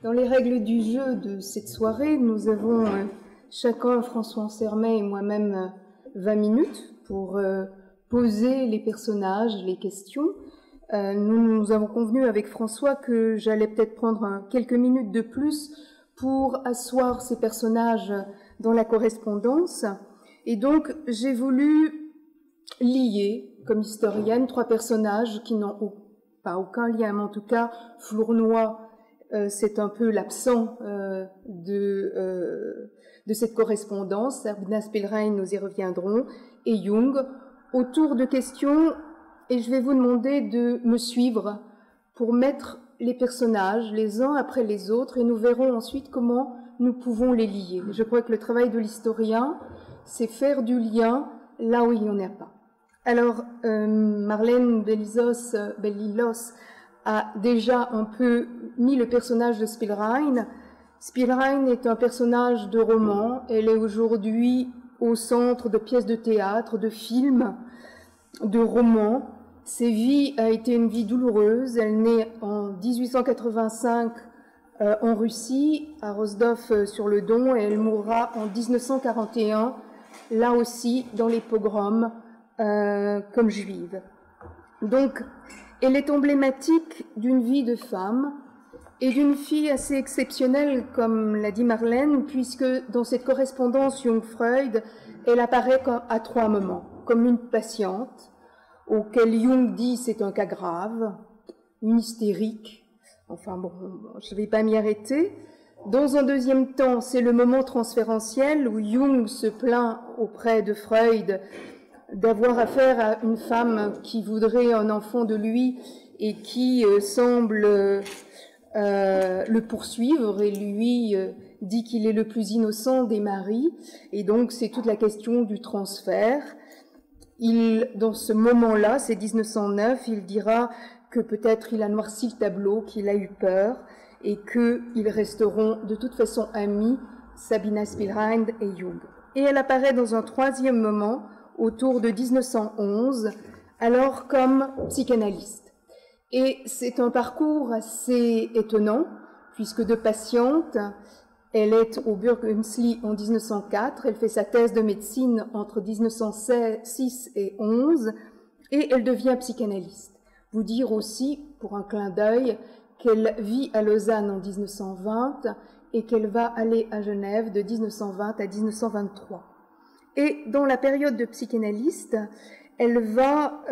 Dans les règles du jeu de cette soirée, nous avons chacun, François Ansermet et moi-même, 20 minutes pour poser les personnages, les questions. Nous avons convenu avec François que j'allais peut-être prendre quelques minutes de plus pour asseoir ces personnages dans la correspondance. Et donc, j'ai voulu lier, comme historienne, trois personnages qui n'ont pas aucun lien, mais en tout cas, Flournoy, c'est un peu l'absent de cette correspondance. Sabina Spielrein, nous y reviendrons, et Jung, autour de questions, et je vais vous demander de me suivre pour mettre les personnages les uns après les autres, et nous verrons ensuite comment nous pouvons les lier. Je crois que le travail de l'historien, c'est faire du lien là où il n'y en a pas. Alors, Marlène Bellilos a déjà un peu mis le personnage de Spielrein. Spielrein est un personnage de roman. Elle est aujourd'hui au centre de pièces de théâtre, de films, de romans. Sa vie a été une vie douloureuse. Elle naît en 1885 en Russie, à Rostov-sur-le-Don, et elle mourra en 1941, là aussi dans les pogroms, comme juive. Donc, elle est emblématique d'une vie de femme et d'une fille assez exceptionnelle, comme l'a dit Marlène, puisque dans cette correspondance Jung-Freud, elle apparaît à trois moments, comme une patiente, auquel Jung dit c'est un cas grave, une hystérique, enfin bon, je ne vais pas m'y arrêter. Dans un deuxième temps, c'est le moment transférentiel où Jung se plaint auprès de Freud d'avoir affaire à une femme qui voudrait un enfant de lui et qui semble le poursuivre et lui dit qu'il est le plus innocent des maris. Et donc, c'est toute la question du transfert. Dans ce moment-là, c'est 1909, il dira que peut-être il a noirci le tableau, qu'il a eu peur et qu'ils resteront de toute façon amis, Sabina Spielrein et Jung. Et elle apparaît dans un troisième moment, autour de 1911, alors comme psychanalyste. Et c'est un parcours assez étonnant, puisque de patiente, elle est au Burgundsli en 1904, elle fait sa thèse de médecine entre 1906 et 11, et elle devient psychanalyste. Vous dire aussi, pour un clin d'œil, qu'elle vit à Lausanne en 1920 et qu'elle va aller à Genève de 1920 à 1923. Et dans la période de psychanalyste, elle va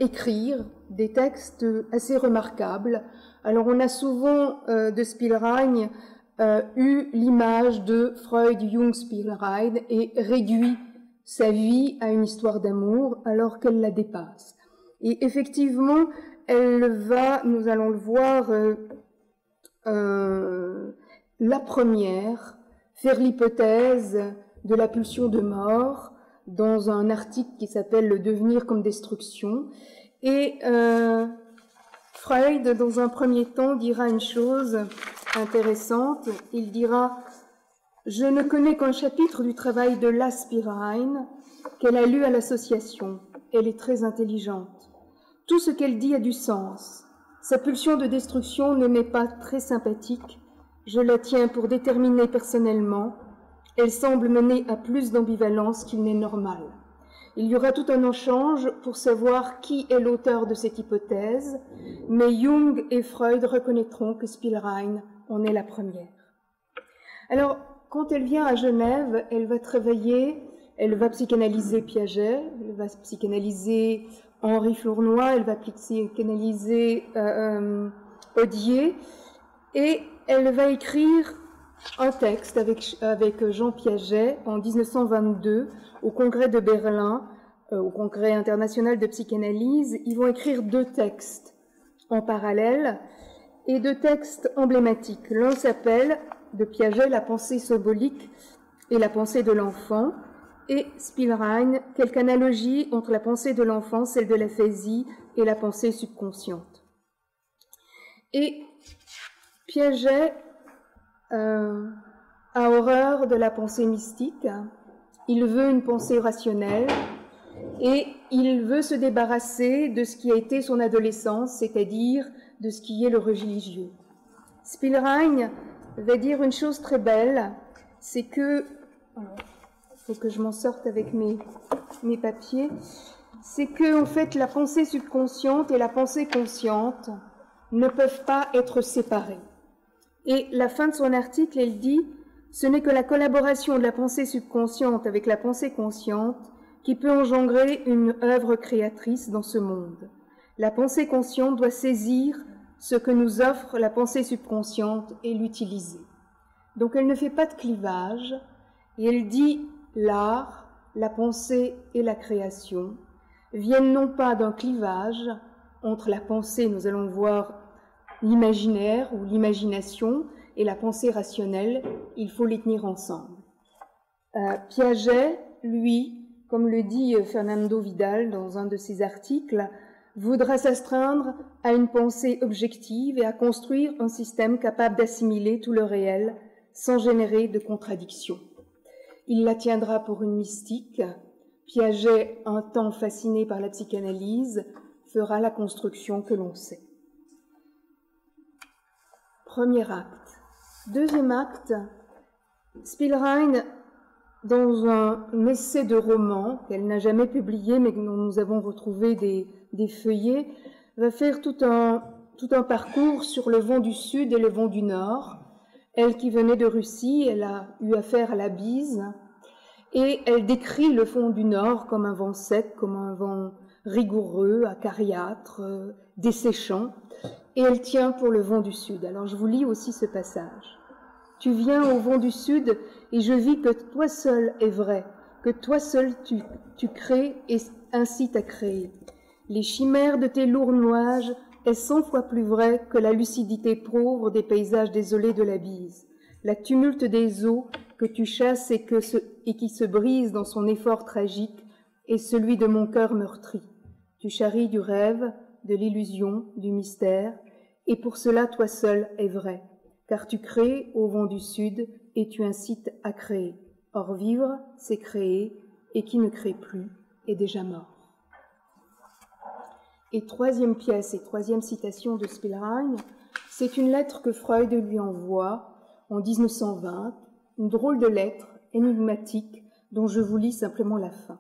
écrire des textes assez remarquables. Alors on a souvent de Spielrein eu l'image de Freud, Jung, Spielrein et réduit sa vie à une histoire d'amour alors qu'elle la dépasse. Et effectivement, elle va, nous allons le voir, la première, faire l'hypothèse de la pulsion de mort dans un article qui s'appelle « Le devenir comme destruction ». Et Freud, dans un premier temps, dira une chose intéressante. Il dira « Je ne connais qu'un chapitre du travail de la Spielrein qu'elle a lu à l'association. Elle est très intelligente. Tout ce qu'elle dit a du sens. Sa pulsion de destruction ne m'est pas très sympathique. Je la tiens pour déterminée personnellement. Elle semble mener à plus d'ambivalence qu'il n'est normal. Il y aura tout un échange pour savoir qui est l'auteur de cette hypothèse, mais Jung et Freud reconnaîtront que Spielrein en est la première. » Alors, quand elle vient à Genève, elle va travailler, elle va psychanalyser Piaget, elle va psychanalyser Henri Flournoy, elle va psychanalyser Odier, et elle va écrire un texte avec Jean Piaget en 1922 au congrès de Berlin, au congrès international de psychanalyse. Ils vont écrire deux textes en parallèle et deux textes emblématiques. L'un s'appelle, de Piaget, La pensée symbolique et la pensée de l'enfant, et Spielrein, quelque analogie entre la pensée de l'enfant, celle de l'aphésie, et la pensée subconsciente. Et Piaget a horreur de la pensée mystique, il veut une pensée rationnelle et il veut se débarrasser de ce qui a été son adolescence, c'est-à-dire de ce qui est le religieux. Spielrein va dire une chose très belle, c'est que, il faut que je m'en sorte avec mes papiers, c'est que en fait la pensée subconsciente et la pensée consciente ne peuvent pas être séparées. Et la fin de son article, elle dit « Ce n'est que la collaboration de la pensée subconsciente avec la pensée consciente qui peut engendrer une œuvre créatrice dans ce monde. La pensée consciente doit saisir ce que nous offre la pensée subconsciente et l'utiliser. » Donc elle ne fait pas de clivage, et elle dit « L'art, la pensée et la création viennent non pas d'un clivage entre la pensée, nous allons voir, l'imaginaire ou l'imagination et la pensée rationnelle, il faut les tenir ensemble. » Piaget, lui, comme le dit Fernando Vidal dans un de ses articles, voudra s'astreindre à une pensée objective et à construire un système capable d'assimiler tout le réel sans générer de contradictions. Il la tiendra pour une mystique. Piaget, un temps fasciné par la psychanalyse, fera la construction que l'on sait. Premier acte. Deuxième acte, Spielrein, dans un essai de roman qu'elle n'a jamais publié mais dont nous avons retrouvé des feuillets, va faire tout un parcours sur le vent du Sud et le vent du Nord. Elle qui venait de Russie, elle a eu affaire à la bise, et elle décrit le vent du Nord comme un vent sec, comme un vent rigoureux, acariâtre, desséchant, et elle tient pour le vent du Sud. Alors je vous lis aussi ce passage. « Tu viens au vent du Sud, et je vis que toi seul est vrai, que toi seul tu crées et incites à créer. Les chimères de tes lourds nuages est 100 fois plus vrai que la lucidité pauvre des paysages désolés de la bise. La tumulte des eaux que tu chasses et qui se brise dans son effort tragique est celui de mon cœur meurtri. Tu charries du rêve, de l'illusion, du mystère, et pour cela toi seul est vrai, car tu crées au vent du Sud et tu incites à créer. Or vivre, c'est créer, et qui ne crée plus est déjà mort. » Et troisième pièce et troisième citation de Spielrein, c'est une lettre que Freud lui envoie en 1920, une drôle de lettre énigmatique dont je vous lis simplement la fin.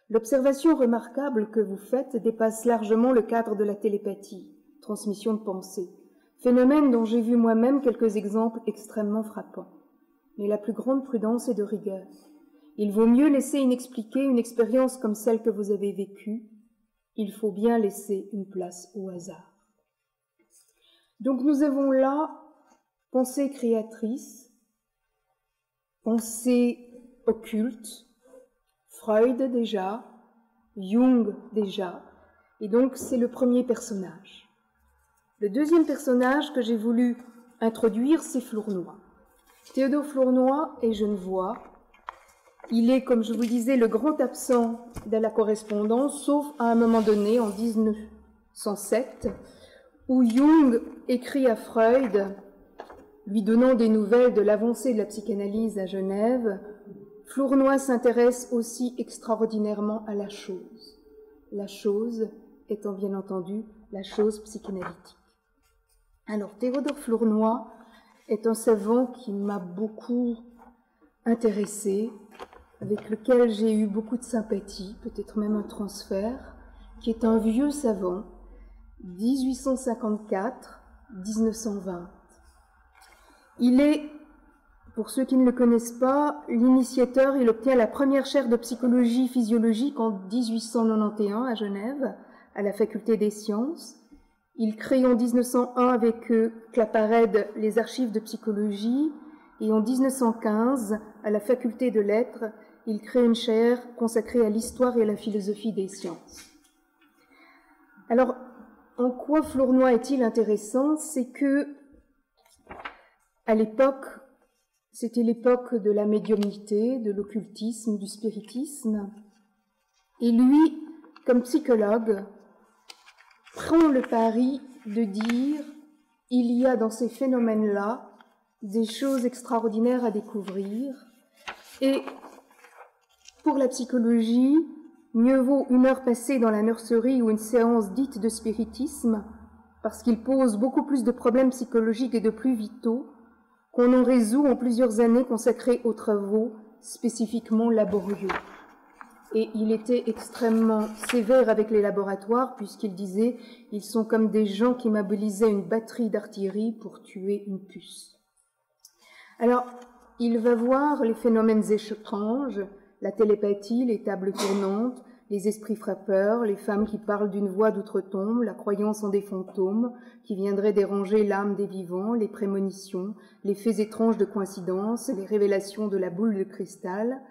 L'observation remarquable que vous faites dépasse largement le cadre de la télépathie, transmission de pensée, phénomène dont j'ai vu moi-même quelques exemples extrêmement frappants. Mais la plus grande prudence est de rigueur. Il vaut mieux laisser inexpliquée une expérience comme celle que vous avez vécue. Il faut bien laisser une place au hasard. Donc nous avons là pensée créatrice, pensée occulte, Freud déjà, Jung déjà, et donc c'est le premier personnage. Le deuxième personnage que j'ai voulu introduire, c'est Flournoy. Théodore Flournoy est genevois. Il est, comme je vous disais, le grand absent de la correspondance, sauf à un moment donné, en 1907, où Jung écrit à Freud, lui donnant des nouvelles de l'avancée de la psychanalyse à Genève. Flournoy s'intéresse aussi extraordinairement à la chose. La chose étant bien entendu la chose psychanalytique. Alors, Théodore Flournoy est un savant qui m'a beaucoup intéressée, avec lequel j'ai eu beaucoup de sympathie, peut-être même un transfert, qui est un vieux savant, 1854-1920. Il est, pour ceux qui ne le connaissent pas, l'initiateur, il obtient la première chaire de psychologie physiologique en 1891 à Genève, à la faculté des sciences. Il crée en 1901 avec Claparède les archives de psychologie, et en 1915, à la faculté de lettres, il crée une chaire consacrée à l'histoire et à la philosophie des sciences. Alors, en quoi Flournoy est-il intéressant? C'est que, à l'époque, c'était l'époque de la médiumnité, de l'occultisme, du spiritisme, et lui, comme psychologue, prend le pari de dire il y a dans ces phénomènes-là des choses extraordinaires à découvrir, et pour la psychologie, mieux vaut une heure passée dans la nurserie ou une séance dite de spiritisme, parce qu'il pose beaucoup plus de problèmes psychologiques et de plus vitaux, qu'on en résout en plusieurs années consacrées aux travaux spécifiquement laborieux. Et il était extrêmement sévère avec les laboratoires, puisqu'il disait « Ils sont comme des gens qui mobilisaient une batterie d'artillerie pour tuer une puce ». Alors, il va voir les phénomènes étranges, la télépathie, les tables tournantes, les esprits frappeurs, les femmes qui parlent d'une voix d'outre-tombe, la croyance en des fantômes qui viendraient déranger l'âme des vivants, les prémonitions, les faits étranges de coïncidence, les révélations de la boule de cristal.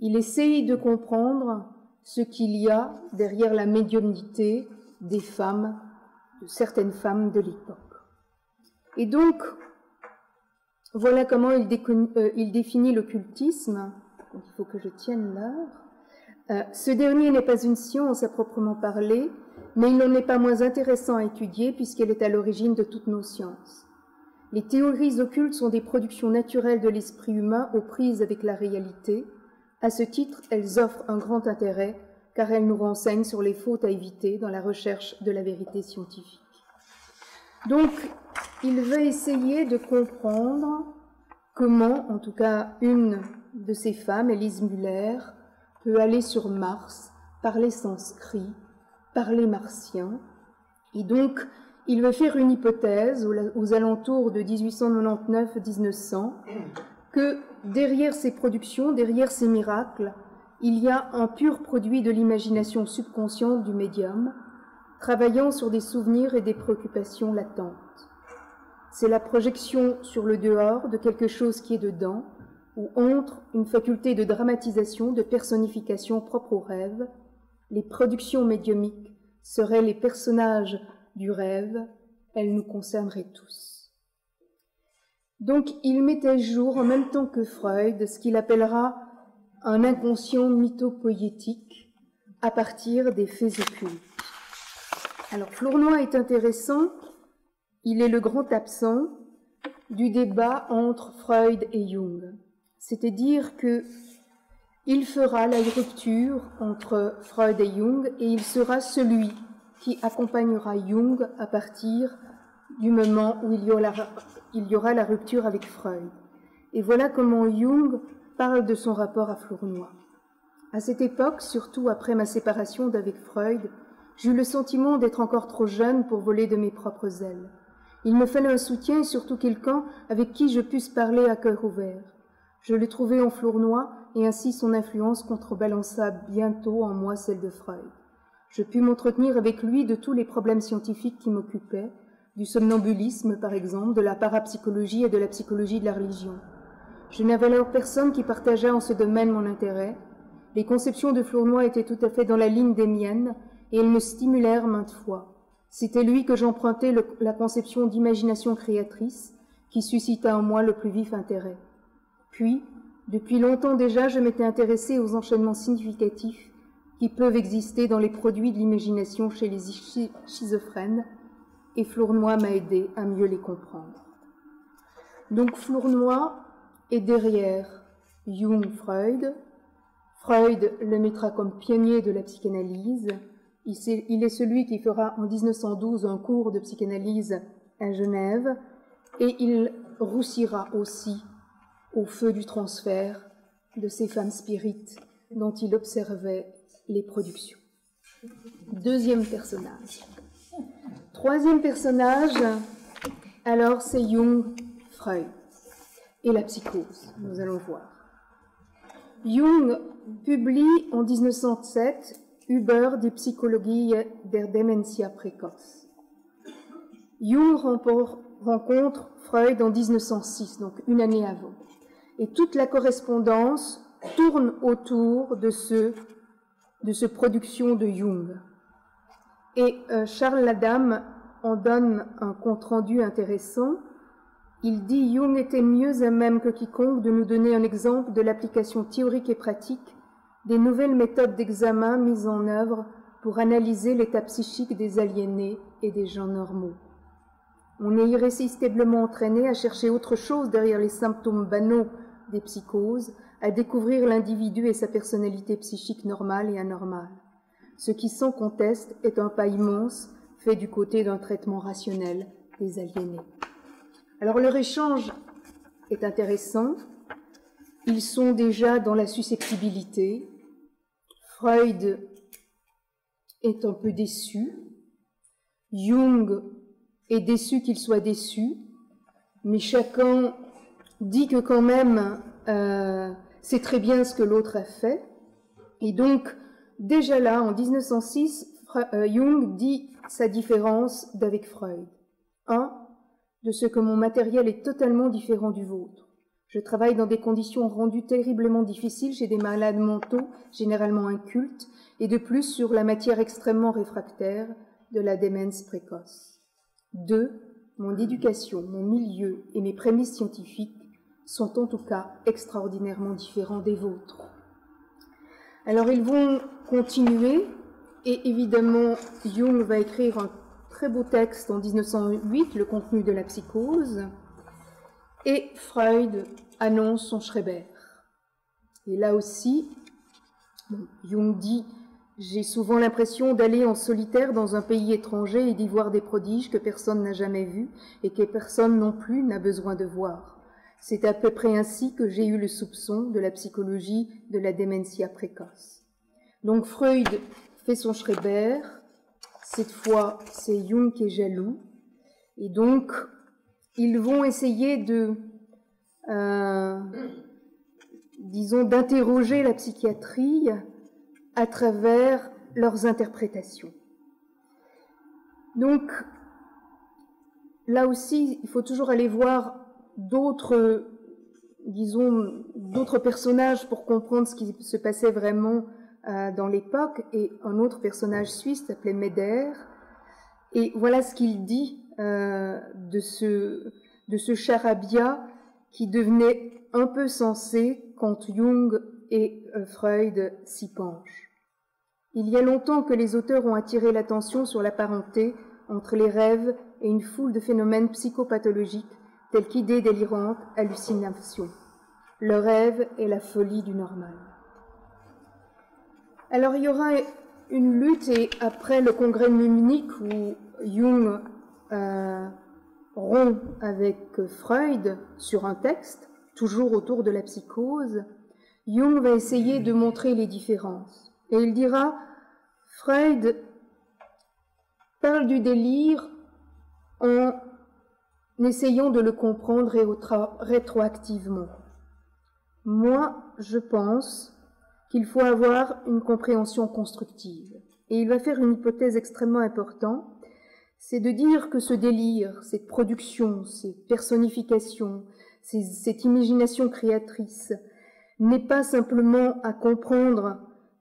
Il essaye de comprendre ce qu'il y a derrière la médiumnité des femmes, de certaines femmes de l'époque. Et donc, voilà comment il définit l'occultisme. Donc, il faut que je tienne l'heure. Ce dernier n'est pas une science à proprement parler, mais il n'en est pas moins intéressant à étudier puisqu'elle est à l'origine de toutes nos sciences. Les théories occultes sont des productions naturelles de l'esprit humain aux prises avec la réalité. À ce titre, elles offrent un grand intérêt car elles nous renseignent sur les fautes à éviter dans la recherche de la vérité scientifique. Donc, il va essayer de comprendre comment, en tout cas une de ces femmes, Elise Müller, peut aller sur Mars, parler sanskrit, parler martien. Et donc, il veut faire une hypothèse aux alentours de 1899-1900 que derrière ces productions, derrière ces miracles, il y a un pur produit de l'imagination subconsciente du médium, travaillant sur des souvenirs et des préoccupations latentes. C'est la projection sur le dehors de quelque chose qui est dedans, où entre une faculté de dramatisation, de personnification propre au rêve. Les productions médiumiques seraient les personnages du rêve, elles nous concerneraient tous. Donc il met à jour, en même temps que Freud, ce qu'il appellera un inconscient mythopoïétique à partir des faits occultes. Alors Flournoy est intéressant, il est le grand absent du débat entre Freud et Jung. C'est-à-dire qu'il fera la rupture entre Freud et Jung et il sera celui qui accompagnera Jung à partir du moment où il y aura la rupture avec Freud. Et voilà comment Jung parle de son rapport à Flournoy. À cette époque, surtout après ma séparation d'avec Freud, j'eus le sentiment d'être encore trop jeune pour voler de mes propres ailes. Il me fallait un soutien et surtout quelqu'un avec qui je puisse parler à cœur ouvert. Je l'ai trouvé en Flournoy et ainsi son influence contrebalança bientôt en moi celle de Freud. Je pus m'entretenir avec lui de tous les problèmes scientifiques qui m'occupaient, du somnambulisme par exemple, de la parapsychologie et de la psychologie de la religion. Je n'avais alors personne qui partageait en ce domaine mon intérêt. Les conceptions de Flournoy étaient tout à fait dans la ligne des miennes et elles me stimulèrent maintes fois. C'était lui que j'empruntais la conception d'imagination créatrice qui suscita en moi le plus vif intérêt. Puis, depuis longtemps déjà, je m'étais intéressée aux enchaînements significatifs qui peuvent exister dans les produits de l'imagination chez les schizophrènes, et Flournoy m'a aidé à mieux les comprendre. Donc Flournoy est derrière Jung-Freud. Freud le mettra comme pionnier de la psychanalyse. Il est celui qui fera en 1912 un cours de psychanalyse à Genève, et il roussira aussi au feu du transfert de ces femmes spirites dont il observait les productions. Deuxième personnage. Troisième personnage, alors c'est Jung, Freud et la psychose, nous allons voir. Jung publie en 1907 Über die Psychologie der Dementia précoce. Jung rencontre Freud en 1906, donc une année avant. Et toute la correspondance tourne autour de ce production de Jung. Et Charles Ladame en donne un compte-rendu intéressant. Il dit « Jung était mieux à même que quiconque de nous donner un exemple de l'application théorique et pratique des nouvelles méthodes d'examen mises en œuvre pour analyser l'état psychique des aliénés et des gens normaux. On est irrésistiblement entraîné à chercher autre chose derrière les symptômes banaux des psychoses, à découvrir l'individu et sa personnalité psychique normale et anormale. Ce qui, sans conteste, est un pas immense fait du côté d'un traitement rationnel des aliénés. » Alors leur échange est intéressant. Ils sont déjà dans la susceptibilité. Freud est un peu déçu. Jung est déçu qu'il soit déçu. Mais chacun dit que quand même, c'est très bien ce que l'autre a fait. Et donc, déjà là, en 1906, Jung dit sa différence d'avec Freud. 1. De ce que mon matériel est totalement différent du vôtre. Je travaille dans des conditions rendues terriblement difficiles chez des malades mentaux, généralement incultes, et de plus sur la matière extrêmement réfractaire de la démence précoce. 2. Mon éducation, mon milieu et mes prémices scientifiques sont en tout cas extraordinairement différents des vôtres. Alors ils vont continuer, et évidemment Jung va écrire un très beau texte en 1908, Le contenu de la psychose, et Freud annonce son Schreber. Et là aussi, Jung dit « J'ai souvent l'impression d'aller en solitaire dans un pays étranger et d'y voir des prodiges que personne n'a jamais vus et que personne non plus n'a besoin de voir. C'est à peu près ainsi que j'ai eu le soupçon de la psychologie de la démentia précoce. » Donc Freud fait son Schreber. Cette fois, c'est Jung qui est jaloux. Et donc, ils vont essayer de, disons, d'interroger la psychiatrie à travers leurs interprétations. Donc, là aussi, il faut toujours aller voir d'autres, disons, d'autres personnages pour comprendre ce qui se passait vraiment dans l'époque, et un autre personnage suisse s'appelait Meder, et voilà ce qu'il dit de ce charabia qui devenait un peu sensé quand Jung et Freud s'y penchent. Il y a longtemps que les auteurs ont attiré l'attention sur la parenté entre les rêves et une foule de phénomènes psychopathologiques tels qu'idées délirantes, hallucinations. Le rêve est la folie du normal. Alors il y aura une lutte, et après le congrès de Munich où Jung rompt avec Freud sur un texte, toujours autour de la psychose, Jung va essayer de montrer les différences. Et il dira, Freud parle du délire en essayant de le comprendre rétroactivement. Moi, je pense qu'il faut avoir une compréhension constructive. Et il va faire une hypothèse extrêmement importante, c'est de dire que ce délire, cette production, ces personnifications, cette imagination créatrice n'est pas simplement à comprendre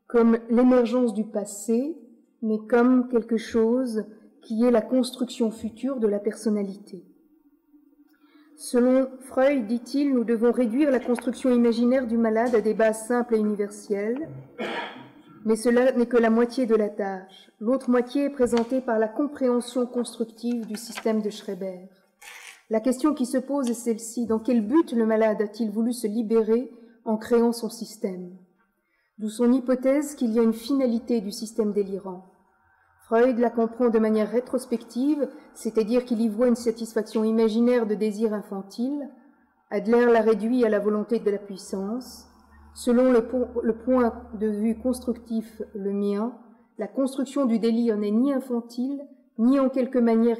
comme l'émergence du passé, mais comme quelque chose qui est la construction future de la personnalité. Selon Freud, dit-il, nous devons réduire la construction imaginaire du malade à des bases simples et universelles, mais cela n'est que la moitié de la tâche. L'autre moitié est présentée par la compréhension constructive du système de Schreber. La question qui se pose est celle-ci. Dans quel but le malade a-t-il voulu se libérer en créant son système? D'où son hypothèse qu'il y a une finalité du système délirant. Freud la comprend de manière rétrospective, c'est-à-dire qu'il y voit une satisfaction imaginaire de désir infantile. Adler la réduit à la volonté de la puissance. Selon le point de vue constructif, le mien, la construction du délire n'est ni infantile, ni en quelque manière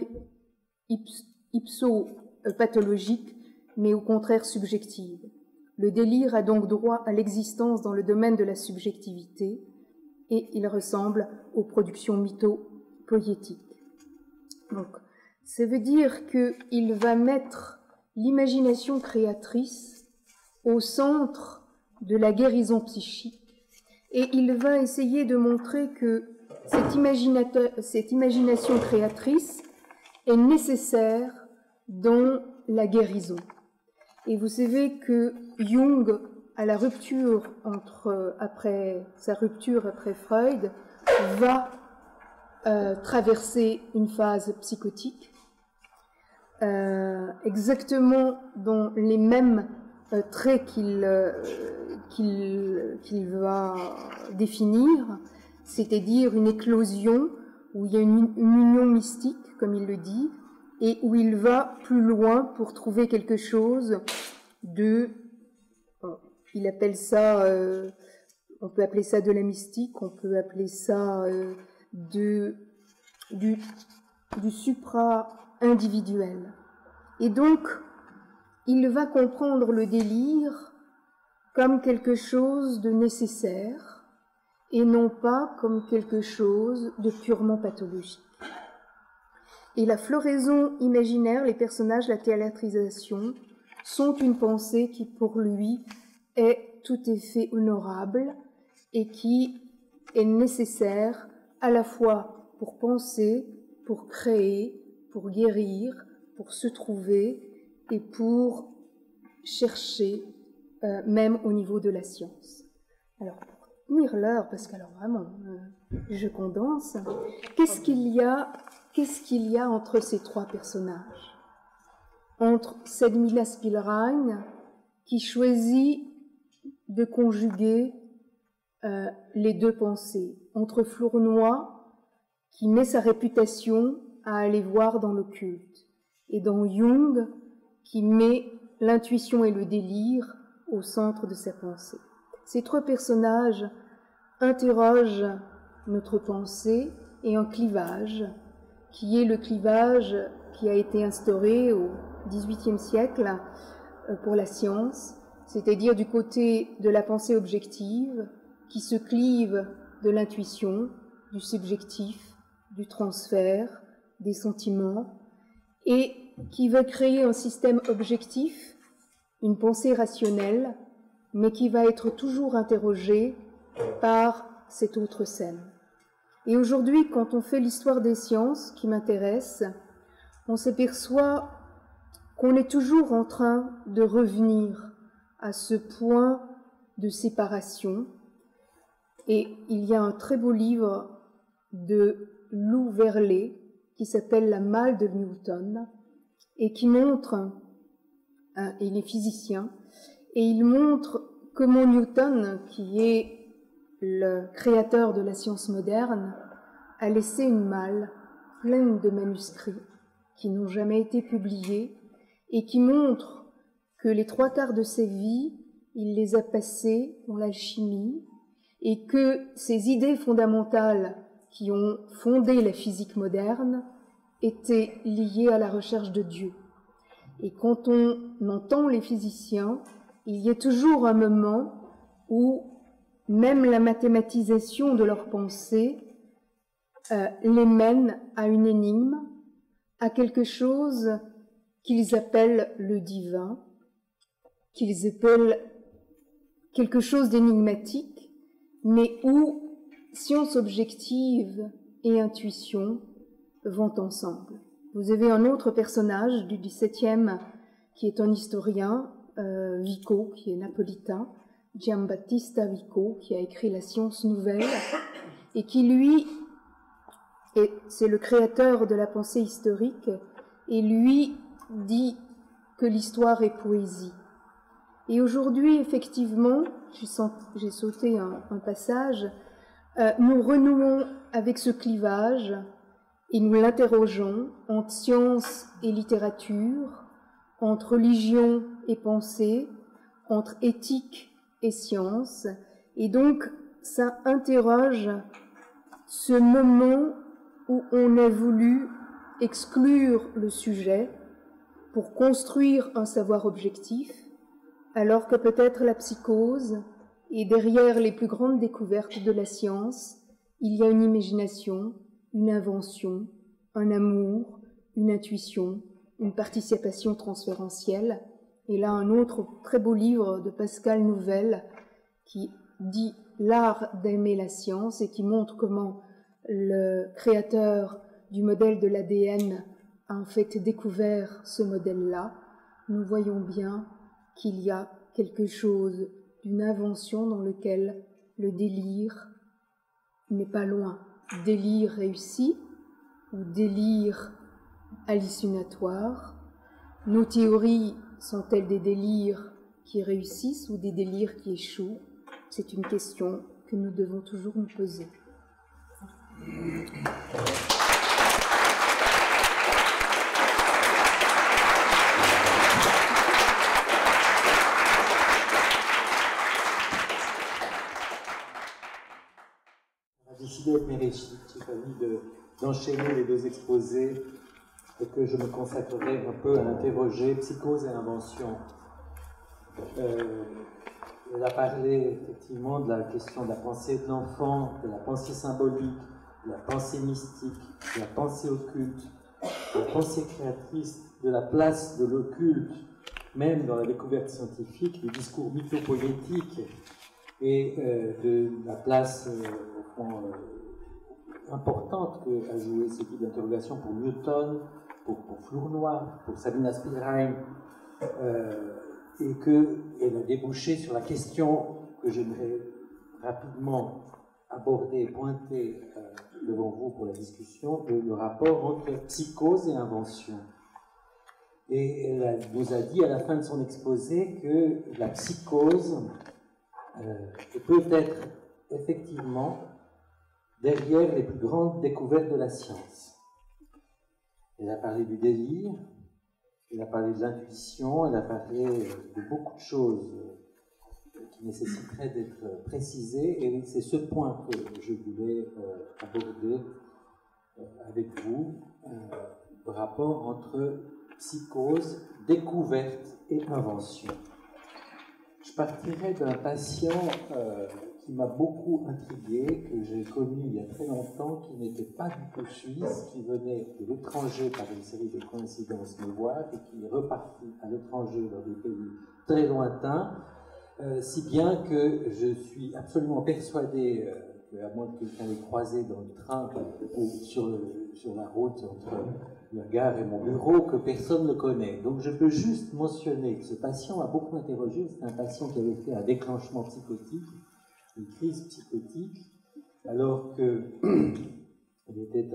ipso-pathologique, mais au contraire subjective. Le délire a donc droit à l'existence dans le domaine de la subjectivité, et il ressemble aux productions mytho-poétiques. Donc, ça veut dire qu'il va mettre l'imagination créatrice au centre de la guérison psychique, et il va essayer de montrer que cette imagination créatrice est nécessaire dans la guérison. Et vous savez que Jung, à la rupture après Freud, va traverser une phase psychotique, exactement dans les mêmes traits qu'il va définir, c'est-à-dire une éclosion où il y a une union mystique, comme il le dit, et où il va plus loin pour trouver quelque chose il appelle ça, on peut appeler ça de la mystique, on peut appeler ça du supra-individuel. Et donc, il va comprendre le délire comme quelque chose de nécessaire et non pas comme quelque chose de purement pathologique. Et la floraison imaginaire, les personnages, la théâtrisation sont une pensée qui, pour lui, est tout à fait honorable et qui est nécessaire à la fois pour penser, pour créer, pour guérir, pour se trouver et pour chercher, même au niveau de la science. Alors, pour tenir l'heure, parce qu'alors vraiment, je condense, qu'est-ce qu'il y a entre ces trois personnages? Entre Sedmila Spielrein, qui choisit de conjuguer les deux pensées, entre Flournoy, qui met sa réputation à aller voir dans l'occulte, et dans Jung, qui met l'intuition et le délire au centre de sa pensée. Ces trois personnages interrogent notre pensée et un clivage, qui est le clivage qui a été instauré au XVIIIe siècle pour la science, c'est-à-dire du côté de la pensée objective, qui se clive de l'intuition, du subjectif, du transfert, des sentiments, et qui veut créer un système objectif, une pensée rationnelle, mais qui va être toujours interrogée par cette autre scène. Et aujourd'hui, quand on fait l'histoire des sciences, qui m'intéresse, on s'aperçoit qu'on est toujours en train de revenir à ce point de séparation. Et il y a un très beau livre de Lou Verlet qui s'appelle La Malle de Newton et qui montre, il est physicien, et il montre comment Newton, qui est le créateur de la science moderne, a laissé une malle pleine de manuscrits qui n'ont jamais été publiés et qui montrent que les 3/4 de sa vie, il les a passés dans l'alchimie et que ces idées fondamentales qui ont fondé la physique moderne étaient liées à la recherche de Dieu. Et quand on entend les physiciens, il y a toujours un moment où même la mathématisation de leurs pensées les mène à une énigme, à quelque chose qu'ils appellent le divin, qu'ils appellent quelque chose d'énigmatique, mais où science objective et intuition vont ensemble. Vous avez un autre personnage du XVIIe qui est un historien, Vico, qui est napolitain, Giambattista Vico, qui a écrit La Science nouvelle, et qui, lui, c'est le créateur de la pensée historique, et lui dit que l'histoire est poésie. Et aujourd'hui, effectivement, j'ai sauté un passage, nous renouons avec ce clivage et nous l'interrogeons entre science et littérature, entre religion et pensée, entre éthique et science. Et donc, ça interroge ce moment où on a voulu exclure le sujet pour construire un savoir objectif, alors que peut-être la psychose, et derrière les plus grandes découvertes de la science, il y a une imagination, une invention, un amour, une intuition, une participation transférentielle. Et là, un autre très beau livre de Pascal Nouvel qui dit l'art d'aimer la science et qui montre comment le créateur du modèle de l'ADN a en fait découvert ce modèle-là. Nous voyons bien qu'il y a quelque chose d'une invention dans lequel le délire n'est pas loin. Délire réussi ou délire hallucinatoire. Nos théories sont-elles des délires qui réussissent ou des délires qui échouent? C'est une question que nous devons toujours nous poser. décidé avec mes chers amis d'enchaîner les deux exposés et que je me consacrerai un peu à interroger psychose et invention. Elle a parlé effectivement de la question de la pensée de l'enfant, de la pensée symbolique, de la pensée mystique, de la pensée occulte, de la pensée créatrice, de la place de l'occulte, même dans la découverte scientifique, du discours mythopoétique et de la place au fond, importante qu'a joué ce type d'interrogation pour Newton, pour Flournoy, pour Sabina Spielrein, et qu'elle a débouché sur la question que j'aimerais rapidement aborder, pointer devant vous pour la discussion, le rapport entre psychose et invention. Et elle nous a dit à la fin de son exposé que la psychose peut être effectivement derrière les plus grandes découvertes de la science. Elle a parlé du délire, elle a parlé de l'intuition, elle a parlé de beaucoup de choses qui nécessiteraient d'être précisées, et c'est ce point que je voulais aborder avec vous, le rapport entre psychose, découverte et invention. Je partirai d'un patient qui m'a beaucoup intrigué, que j'ai connu il y a très longtemps, qui n'était pas du tout suisse, qui venait de l'étranger par une série de coïncidences me voir, et qui est reparti à l'étranger dans des pays très lointains, si bien que je suis absolument persuadé, à moins que quelqu'un l'ait croisé dans le train ou sur la route entre la gare et mon bureau, que personne ne connaît. Donc je peux juste mentionner que ce patient m'a beaucoup interrogé. C'est un patient qui avait fait un déclenchement psychotique, une crise psychotique, alors qu'il était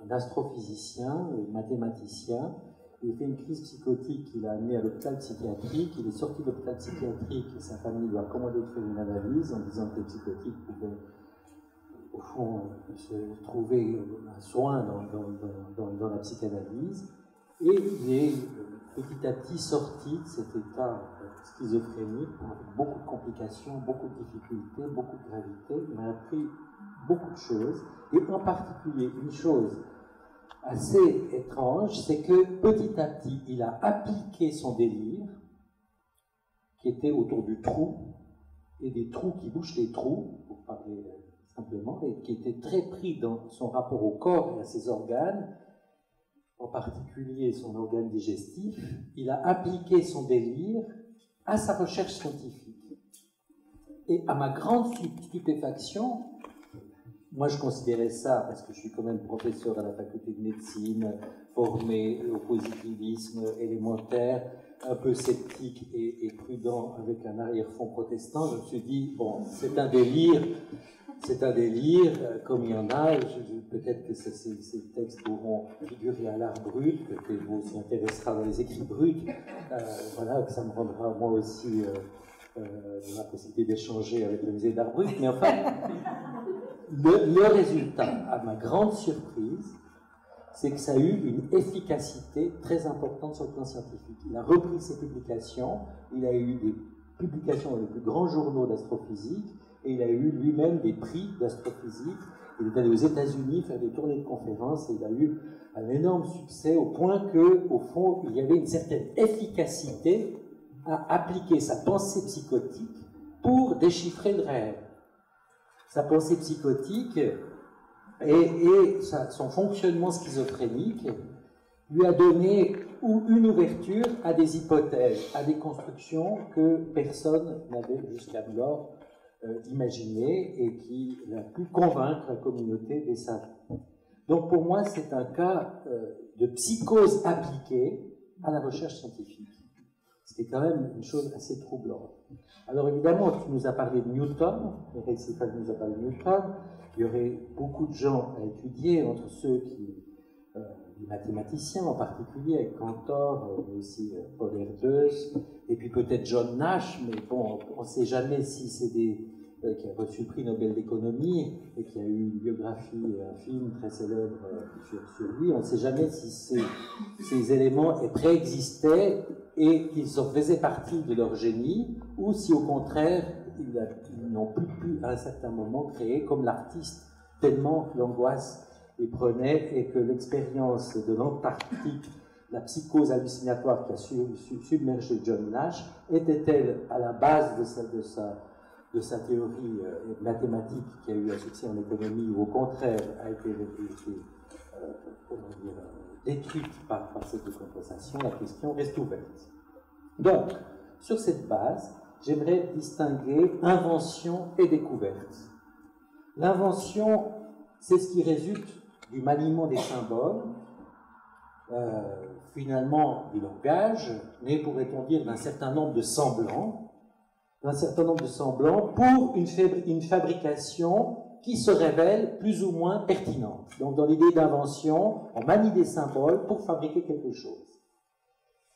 un astrophysicien, un mathématicien. Il a fait une crise psychotique qui l'a amené à l'hôpital psychiatrique. Il est sorti de l'hôpital psychiatrique et sa famille lui a commandé de faire une analyse en disant que les psychotiques pouvaient, au fond, se trouver un soin dans la psychanalyse. Et il est petit à petit sorti de cet état schizophrénique avec beaucoup de complications, beaucoup de difficultés, beaucoup de gravité. Il m'a appris beaucoup de choses, et en particulier une chose assez étrange, c'est que petit à petit, il a appliqué son délire, qui était autour du trou, et des trous qui bouchent les trous, pour parler simplement, et qui était très pris dans son rapport au corps et à ses organes, en particulier son organe digestif. Il a appliqué son délire à sa recherche scientifique. Et à ma grande stupéfaction, moi je considérais ça, parce que je suis quand même professeur à la faculté de médecine, formé au positivisme élémentaire, un peu sceptique et prudent, avec un arrière-fond protestant, je me suis dit, bon, c'est un délire, comme il y en a. Peut-être que ces textes pourront figurer à l'art brut, peut-être vous s'y intéressera dans les écrits bruts, voilà, que ça me rendra moi aussi la possibilité d'échanger avec le musée d'art brut, mais enfin, le résultat, à ma grande surprise, c'est que ça a eu une efficacité très importante sur le plan scientifique. Il a repris ses publications, il a eu des publications dans les plus grands journaux d'astrophysique, et il a eu lui-même des prix d'astrophysique. Il est allé aux États-Unis faire des tournées de conférences, et il a eu un énorme succès, au point que, au fond, il y avait une certaine efficacité à appliquer sa pensée psychotique pour déchiffrer le réel. Sa pensée psychotique et son fonctionnement schizophrénique lui a donné une ouverture à des hypothèses, à des constructions que personne n'avait jusqu'alors imaginées, et qui l'a pu convaincre la communauté des savants. Donc pour moi, c'est un cas de psychose appliquée à la recherche scientifique. C'était quand même une chose assez troublante. Alors évidemment, tu nous as parlé de Newton, Stéphane nous a parlé de Newton. Il y aurait beaucoup de gens à étudier, entre ceux qui, les mathématiciens en particulier, avec Cantor, mais aussi Paul Erdős, et puis peut-être John Nash, mais bon, on ne sait jamais si c'est qui a reçu le prix Nobel d'économie et qui a eu une biographie, un film très célèbre sur lui. On ne sait jamais si ces éléments préexistaient et qu'ils en faisaient partie de leur génie, ou si au contraire ils n'ont plus pu à un certain moment créer, comme l'artiste tellement l'angoisse les prenait et que l'expérience de l'Antarctique, la psychose hallucinatoire qui a submergé John Nash, était-elle à la base de sa théorie mathématique qui a eu un succès en économie, ou au contraire a été détruite par cette décompensation? La question reste ouverte. Donc, sur cette base, j'aimerais distinguer invention et découverte. L'invention, c'est ce qui résulte du maniement des symboles, finalement du langage, mais pourrait-on dire d'un certain nombre de semblants, pour une fabrication qui se révèle plus ou moins pertinente. Donc dans l'idée d'invention, on manie des symboles pour fabriquer quelque chose.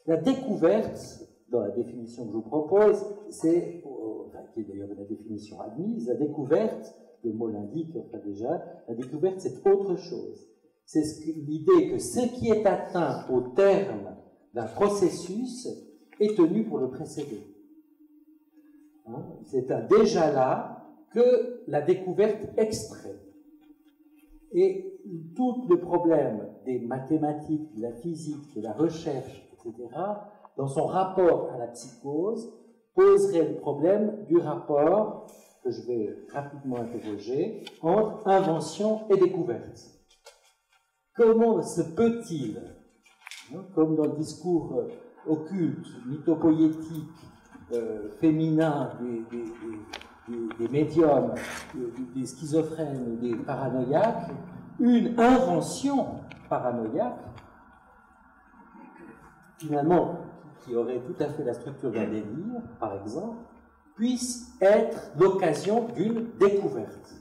La découverte, dans la définition que je vous propose, c'est, qui est d'ailleurs la définition admise, la découverte, le mot l'indique enfin déjà, la découverte c'est autre chose. C'est l'idée que ce qui est atteint au terme d'un processus est tenu pour le précéder. Hein? C'est déjà là que la découverte extrait. Et tout le problème des mathématiques, de la physique, de la recherche, etc., dans son rapport à la psychose, poserait le problème du rapport, que je vais rapidement interroger, entre invention et découverte. Comment se peut-il, comme dans le discours occulte, mythopoïétique, féminin des médiums, des schizophrènes, des paranoïaques, une invention paranoïaque, finalement, qui aurait tout à fait la structure d'un délire, par exemple, puisse être l'occasion d'une découverte,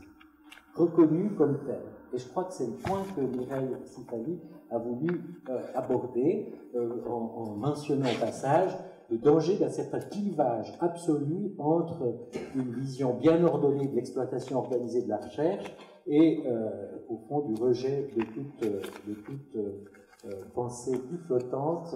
reconnue comme telle. Et je crois que c'est le point que Mireille Sifali a voulu aborder en mentionnant au passage le danger d'un certain clivage absolu entre une vision bien ordonnée de l'exploitation organisée de la recherche et, au fond, du rejet de toute pensée plus flottante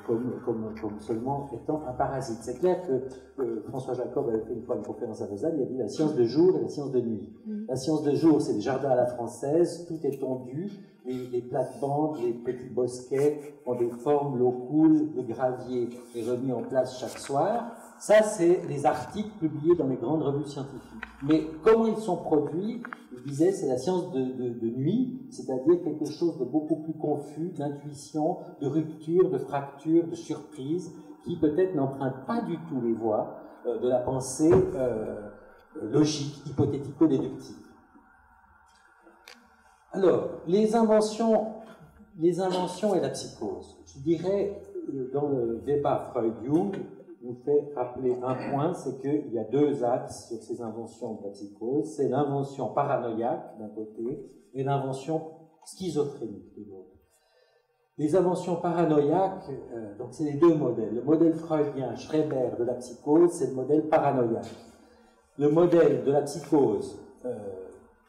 comme seulement étant un parasite. C'est clair que François Jacob avait fait une fois une conférence à Lausanne, il a dit la science de jour et la science de nuit. La science de jour, c'est les jardins à la française, tout est tondu, les plates-bandes, les petits bosquets ont des formes, l'eau coule, le gravier est remis en place chaque soir. Ça, c'est les articles publiés dans les grandes revues scientifiques. Mais comment ils sont produits? Je disais, c'est la science de nuit, c'est-à-dire quelque chose de beaucoup plus confus, d'intuition, de rupture, de fracture, de surprise, qui peut-être n'emprunte pas du tout les voies de la pensée logique, hypothético-déductive. Alors, les inventions et la psychose. Je dirais, dans le débat Freud-Jung, nous fait rappeler un point, c'est qu'il y a deux axes sur ces inventions de la psychose. C'est l'invention paranoïaque d'un côté et l'invention schizophrénique de l'autre. Les inventions paranoïaques, donc c'est les deux modèles. Le modèle freudien, Schreber, de la psychose, c'est le modèle paranoïaque. Le modèle de la psychose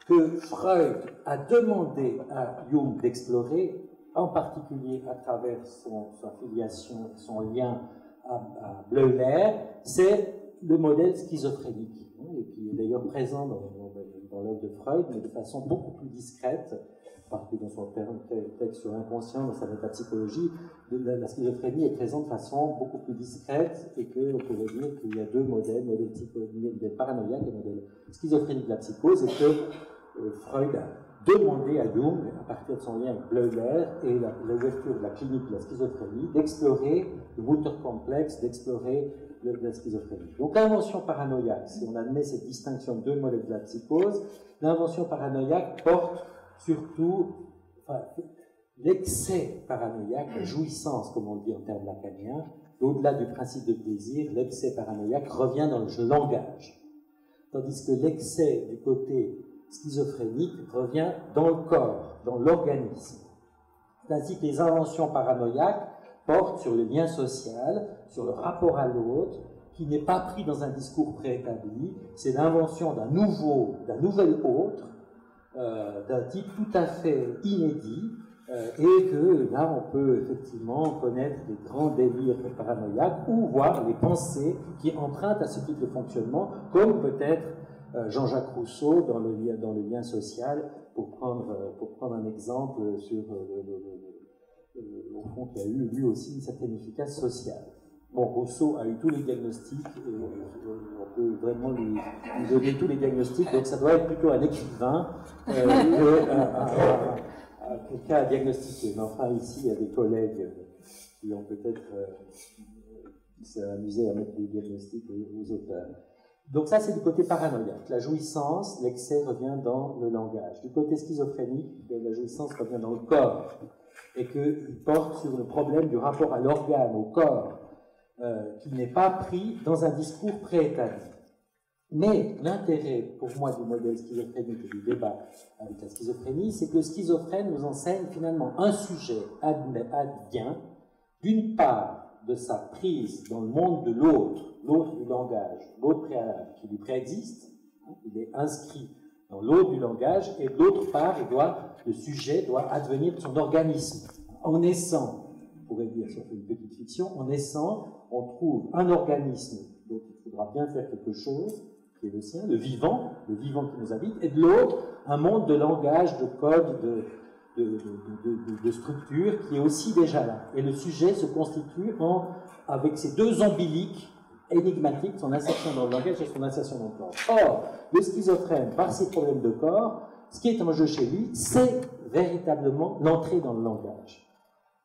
que Freud a demandé à Jung d'explorer, en particulier à travers sa filiation, son lien à Bleuler, c'est le modèle schizophrénique, et qui est d'ailleurs présent dans l'œuvre de Freud, mais de façon beaucoup plus discrète, parce que dans son texte sur l'inconscient, dans sa métapsychologie, la schizophrénie est présente de façon beaucoup plus discrète, et qu'on pourrait dire qu'il y a deux modèles, modèle paranoïaque et modèle schizophrénique de la psychose, et que Freud a demandé à Jung, à partir de son lien avec Bleuler et l'ouverture de la clinique de la schizophrénie, d'explorer le Mutter complexe, d'explorer la schizophrénie. Donc l'invention paranoïaque, si on admet cette distinction de deux modèles de la psychose, l'invention paranoïaque porte surtout l'excès paranoïaque, la jouissance, comme on le dit en termes lacaniens, au-delà du principe de plaisir, l'excès paranoïaque revient dans le langage. Tandis que l'excès du côté schizophrénique revient dans le corps, dans l'organisme. Ainsi que les inventions paranoïaques portent sur le lien social, sur le rapport à l'autre, qui n'est pas pris dans un discours préétabli, c'est l'invention d'un nouvel autre, d'un type tout à fait inédit, et que là on peut effectivement connaître des grands délires paranoïaques ou voir les pensées qui empruntent à ce type de fonctionnement, comme peut-être Jean-Jacques Rousseau dans le lien social, pour prendre un exemple sur au fond qui a eu lui aussi une certaine efficace sociale. Bon, Rousseau a eu tous les diagnostics, on peut vraiment lui donner tous les diagnostics, donc ça doit être plutôt un écrivain que quelqu'un à diagnostiquer. Mais enfin, ici, il y a des collègues qui ont peut-être s'amusé à mettre des diagnostics aux auteurs. Donc ça, c'est du côté paranoïaque. La jouissance, l'excès revient dans le langage. Du côté schizophrénique, la jouissance revient dans le corps, et qu'il porte sur le problème du rapport à l'organe, au corps, qui n'est pas pris dans un discours préétabli. Mais l'intérêt, pour moi, du modèle schizophrénique et du débat avec la schizophrénie, c'est que le schizophrène nous enseigne finalement un sujet advient, d'une part, de sa prise dans le monde de l'autre du langage, l'autre préalable, qui lui préexiste, il est inscrit dans l'autre du langage, et d'autre part, le sujet doit advenir de son organisme. En naissant, on pourrait dire, si on fait une petite fiction, en naissant, on trouve un organisme dont il faudra bien faire quelque chose, qui est le sien, le vivant qui nous habite, et de l'autre, un monde de langage, de code, de structure qui est aussi déjà là. Et le sujet se constitue avec ces deux ombiliques énigmatiques, son insertion dans le langage et son insertion dans le corps. Or, le schizophrène, par ses problèmes de corps, ce qui est en jeu chez lui, c'est véritablement l'entrée dans le langage.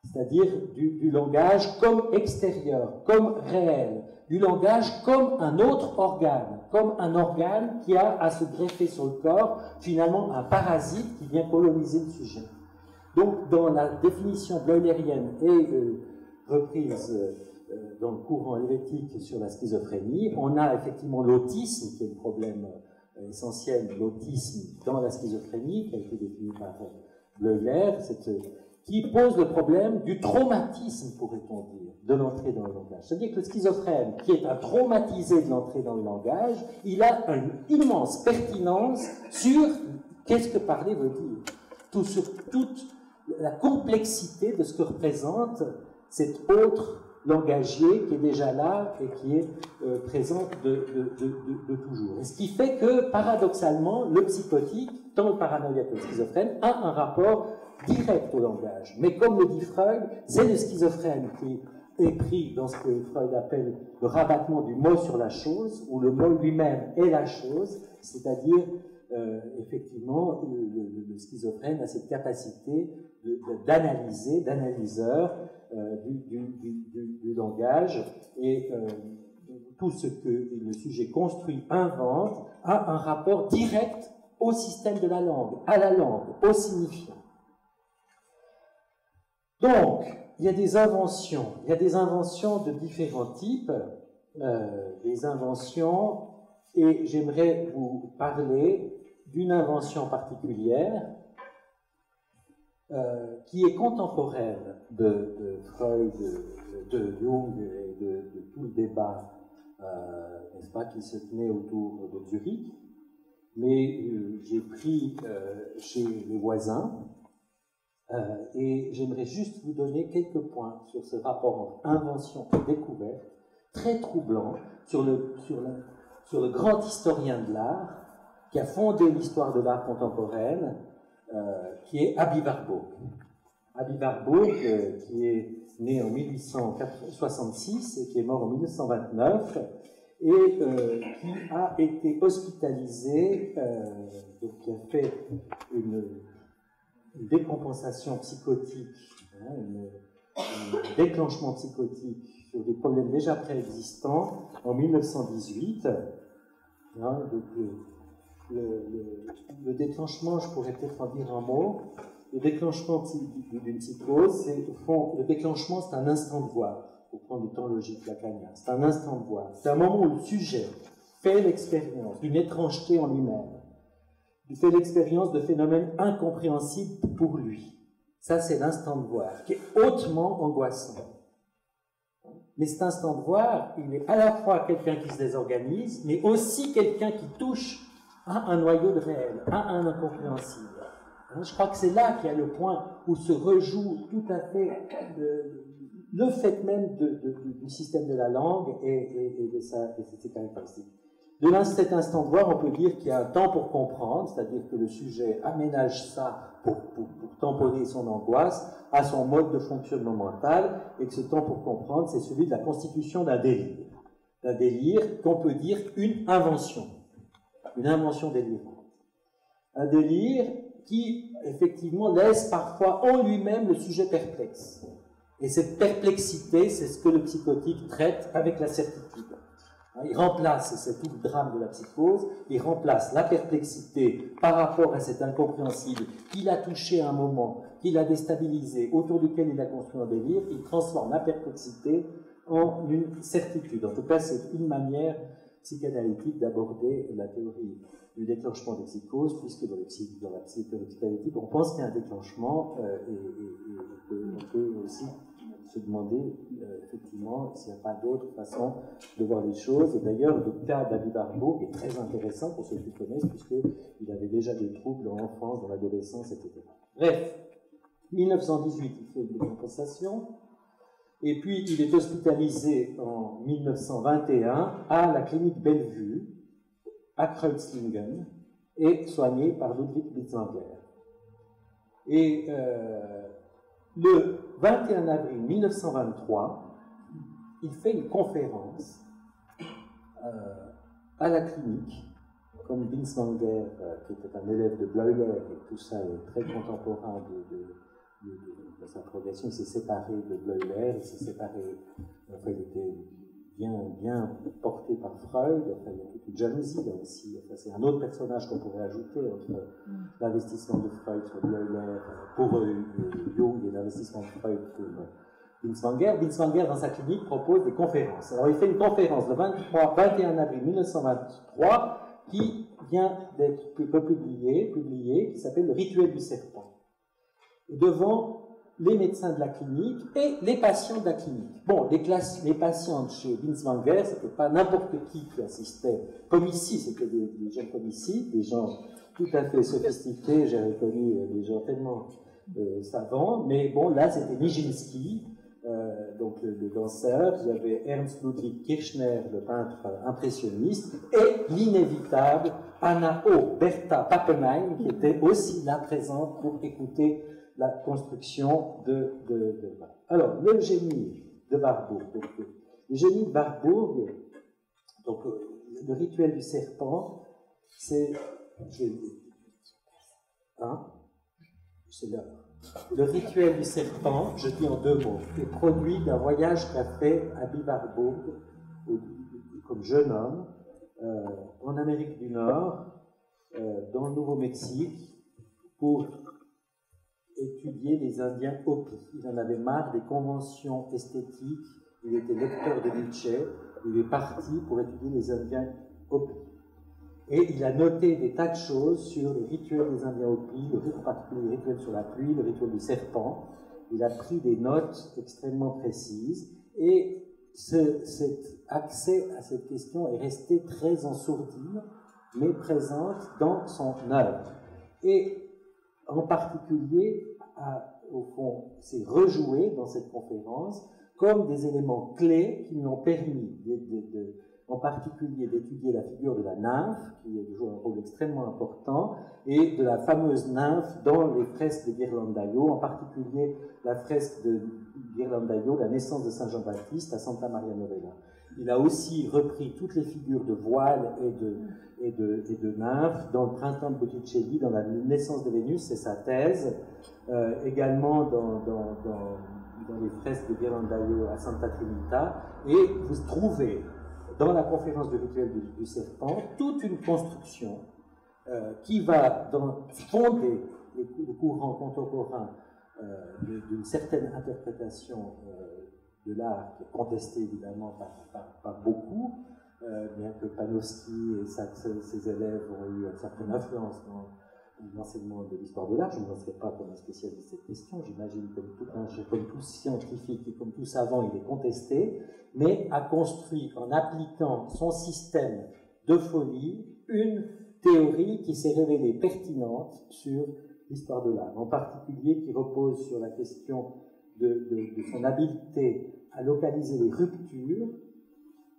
C'est-à-dire du langage comme extérieur, comme réel, du langage comme un autre organe, comme un organe qui a à se greffer sur le corps, finalement un parasite qui vient coloniser le sujet. Donc, dans la définition bleulerrienne et reprise dans le courant helvétique sur la schizophrénie, on a effectivement l'autisme, qui est le problème essentiel, l'autisme dans la schizophrénie, qui a été défini par Bleuler, qui pose le problème du traumatisme, pourrait-on dire, de l'entrée dans le langage. C'est-à-dire que le schizophrène, qui est un traumatisé de l'entrée dans le langage, il a une immense pertinence sur qu'est-ce que parler veut dire, sur toute la complexité de ce que représente cet autre langagier qui est déjà là et qui est présent de toujours. Et ce qui fait que, paradoxalement, le psychotique, tant le paranoïaque que le schizophrène, a un rapport direct au langage. Mais comme le dit Freud, c'est le schizophrène qui est pris dans ce que Freud appelle le rabattement du mot sur la chose, où le mot lui-même est la chose, c'est-à-dire, effectivement, le schizophrène a cette capacité d'analyser, d'analyseur du langage, et tout ce que le sujet construit, invente, a un rapport direct au système de la langue, à la langue, au signifiant. Donc, il y a des inventions de différents types, des inventions, et j'aimerais vous parler d'une invention particulière qui est contemporaine de Freud, de Jung et de tout le débat, n'est-ce pas, qui se tenait autour de Zurich, mais j'ai pris chez les voisins. Et j'aimerais juste vous donner quelques points sur ce rapport entre invention et découverte, très troublant, sur le grand historien de l'art, qui a fondé l'histoire de l'art contemporaine, qui est Aby Warburg. Aby Warburg, qui est né en 1866 et qui est mort en 1929, et qui a été hospitalisé, donc qui a fait une décompensation psychotique, un déclenchement psychotique sur des problèmes déjà préexistants en 1918. Donc, le déclenchement, je pourrais peut-être en dire un mot. Le déclenchement d'une psychose, c'est au fond, le déclenchement, c'est un instant de voir, pour prendre le temps logique lacanien. C'est un instant de voir. C'est un moment où le sujet fait l'expérience d'une étrangeté en lui-même. Il fait l'expérience de phénomènes incompréhensibles pour lui. Ça, c'est l'instant de voir, qui est hautement angoissant. Mais cet instant de voir, il est à la fois quelqu'un qui se désorganise, mais aussi quelqu'un qui touche à un noyau de réel, à un incompréhensible. Je crois que c'est là qu'il y a le point où se rejoue tout à fait le fait même du système de la langue et de ses caractéristiques. De cet instant de voir, on peut dire qu'il y a un temps pour comprendre, c'est-à-dire que le sujet aménage ça pour tamponner son angoisse à son mode de fonctionnement mental, et que ce temps pour comprendre, c'est celui de la constitution d'un délire. D'un délire qu'on peut dire une invention délirante. Un délire qui, effectivement, laisse parfois en lui-même le sujet perplexe. Et cette perplexité, c'est ce que le psychotique traite avec la certitude. Il remplace, et c'est tout le drame de la psychose, il remplace la perplexité par rapport à cet incompréhensible qu'il a touché à un moment, qu'il a déstabilisé, autour duquel il a construit un délire, il transforme la perplexité en une certitude. En tout cas, c'est une manière psychanalytique d'aborder la théorie du déclenchement des psychoses, puisque dans la théorie psychanalytique, on pense qu'il y a un déclenchement, et on peut aussi se demander effectivement s'il n'y a pas d'autre façon de voir les choses. Et d'ailleurs, le cas d'Abi Warburg est très intéressant pour ceux qui connaissent, puisqu'il avait déjà des troubles dans l'enfance, dans l'adolescence, etc. Bref, 1918, il fait une décompensation, et puis il est hospitalisé en 1921 à la clinique Bellevue, à Kreuzlingen, et soigné par Ludwig Bitzwanger. Et le 21 avril 1923, il fait une conférence à la clinique, comme Bitzwanger, qui était un élève de Bleuler, et tout ça est très contemporain de sa progression. Il s'est séparé de Bleuler, il s'est séparé, enfin, il était bien porté par Freud, enfin, il y a toute une jalousie là aussi. Enfin, c'est un autre personnage qu'on pourrait ajouter entre l'investissement de Freud sur Bleuler pour Jung et l'investissement de Freud pour Bitzwanger. Bitzwanger, dans sa clinique, propose des conférences. Alors, il fait une conférence le 21 avril 1923 qui vient d'être publiée, qui s'appelle Le rituel du serpent, devant les médecins de la clinique et les patients de la clinique. Bon, les patients de chez Bitzwanger, ce n'était pas n'importe qui assistait, comme ici, c'était des gens comme ici, des gens tout à fait sophistiqués, j'ai reconnu des gens tellement savants, mais bon, là, c'était Nijinsky, donc le danseur, vous avez Ernst Ludwig Kirchner, le peintre impressionniste, et l'inévitable Anna O. Bertha Pappenheim, qui était aussi là présente pour écouter la construction de Alors, le génie de Warburg. Donc, le génie de Warburg, donc, le rituel du serpent, c'est... C'est là. Le rituel du serpent, je dis en deux mots, est produit d'un voyage qu'a fait Abi Warburg, comme jeune homme, en Amérique du Nord, dans le Nouveau-Mexique, pour étudier les Indiens Hopi. Il en avait marre des conventions esthétiques, il était lecteur de Nietzsche, il est parti pour étudier les Indiens Hopi. Et il a noté des tas de choses sur les rituels des Indiens Hopi, en particulier les rituels sur la pluie, le rituel du serpent. Il a pris des notes extrêmement précises, et cet accès à cette question est resté très en sourdine, mais présente dans son œuvre. Et en particulier, au fond, c'est rejoué dans cette conférence comme des éléments clés qui lui ont permis, en particulier, d'étudier la figure de la nymphe, qui joue un rôle extrêmement important, et de la fameuse nymphe dans les fresques de Ghirlandaio, en particulier la fresque de Ghirlandaio, la naissance de Saint Jean-Baptiste à Santa Maria Novella. Il a aussi repris toutes les figures de voile et de nymphes dans le printemps de Botticelli, dans la naissance de Vénus, c'est sa thèse, également dans les fresques de Ghirlandaio à Santa Trinita, et vous trouvez dans la conférence du rituel du serpent toute une construction qui va fonder les courants contemporains d'une certaine interprétation de l'art, qui est contestée évidemment par beaucoup, bien que Panofsky et ses élèves ont eu une certaine influence dans l'enseignement de l'histoire de l'art. Je ne m'en serai pas comme un spécialiste de cette question, j'imagine comme tout scientifique et comme tout savant, il est contesté, mais a construit, en appliquant son système de folie, une théorie qui s'est révélée pertinente sur l'histoire de l'art, en particulier qui repose sur la question de son habileté à localiser les ruptures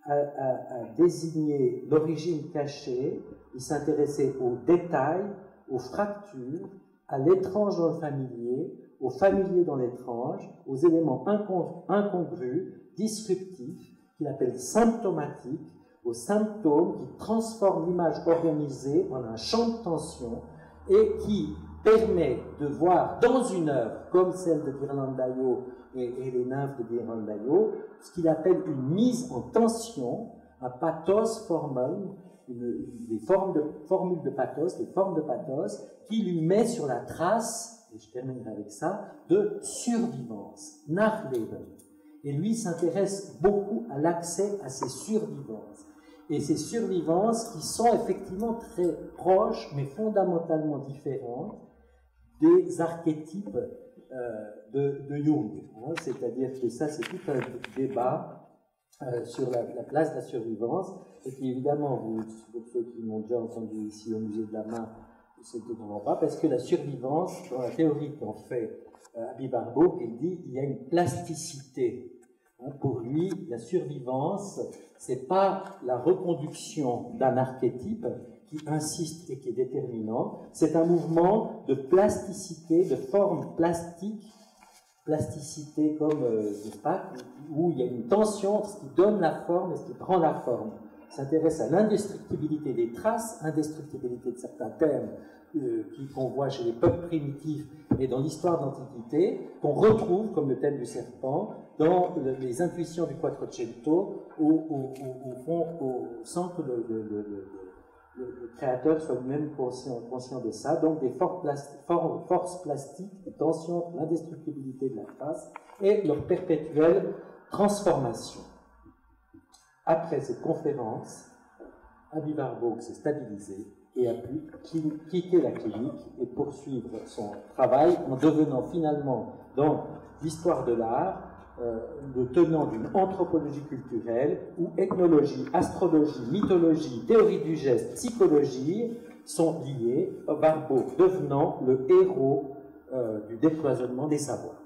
à désigner l'origine cachée, il s'intéressait aux détails, aux fractures, à l'étrange dans le familier, au familier dans l'étrange, aux éléments incongrus, disruptifs, qu'il appelle symptomatiques, aux symptômes qui transforment l'image organisée en un champ de tension et qui permet de voir dans une œuvre comme celle de Ghirlandaio et les nymphes de Ghirlandaio ce qu'il appelle une mise en tension, un pathos formel, des formules de pathos, des formes de pathos, qui lui met sur la trace, et je terminerai avec ça, de survivance, Nachleben. Et lui s'intéresse beaucoup à l'accès à ces survivances. Et ces survivances qui sont effectivement très proches, mais fondamentalement différentes, des archétypes de Jung. Hein, c'est-à-dire que ça, c'est tout un débat sur la place de la survivance, et qui évidemment, pour ceux qui m'ont déjà entendu ici au musée de la main, ne comprend pas, parce que la survivance, dans la théorie qu'en fait Habib-Barbour, il dit il y a une plasticité. Hein, pour lui, la survivance, c'est pas la reconduction d'un archétype qui insiste et qui est déterminant, c'est un mouvement de plasticité, de forme plastique, plasticité comme, n'est-ce pas, où il y a une tension entre ce qui donne la forme et ce qui prend la forme. Il s'intéresse à l'indestructibilité des traces, indestructibilité de certains termes qu'on voit chez les peuples primitifs et dans l'histoire d'Antiquité, qu'on retrouve, comme le thème du serpent, dans les intuitions du Quattrocento, au fond, sans que le créateur soit lui-même conscient de ça, donc des forces plastiques, des tensions, l'indestructibilité de la trace et leur perpétuelle transformation. Après cette conférence, Habib-Barbour s'est stabilisé et a pu quitter la clinique et poursuivre son travail en devenant finalement, dans l'histoire de l'art, le tenant d'une anthropologie culturelle où ethnologie, astrologie, mythologie, théorie du geste, psychologie sont liées, Barbour devenant le héros du décloisonnement des savoirs.